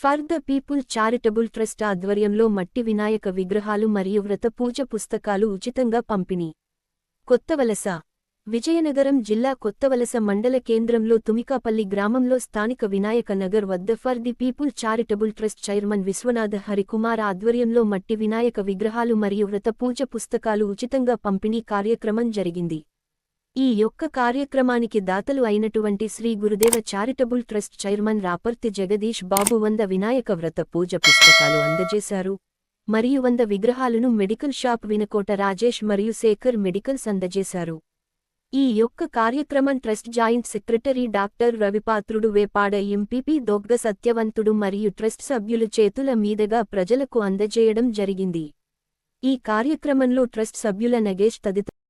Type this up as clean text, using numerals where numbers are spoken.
For the people charitable trust ఆధ్వర్యంలో మట్టి వినాయక విగ్రహాలు మరియు వ్రత పూజ పుస్తకాలు ఉచితంగా పంపిణీ. కొత్తవలస, విజయనగరం జిల్లా కొత్తవలస మండల కేంద్రంలో తుమికాపల్లి గ్రామంలో స్థానిక వినాయక నగర్ వద్ద for the people charitable trust chairman Vishwanatha Harikumar ఆధ్వర్యంలో మట్టి వినాయక విగ్రహాలు మరియు వ్రత పూజ పుస్తకాలు ఉచితంగా పంపిణీ కార్యక్రమం జరిగింది. ఈ యొక్క కార్యక్రమానికి దాతలు అయినటువంటి Shri Gurudeva charitable trust chairman Raparthi Jagadish Babu 100 Vinayaka వ్రత పూజ పుస్తకాలు అందజేశారు. మరియు 100 విగ్రహాలను మెడికల్ షాప్ వినకోట రాజేష్ మరియు శేఖర్ మెడికల్స్ అందజేశారు. ఈ యొక్క కార్యక్రమం trust joint secretary doctor Ravipatrudu Vepada, MPP Dogga Satyavantudu మరియు ట్రస్ట్ సభ్యులు చేతుల మీదుగా ప్రజలకు అందజేయడం జరిగింది. ఈ కార్యక్రమంలో ట్రస్ట్ సభ్యుల నగేష్ తదితరులు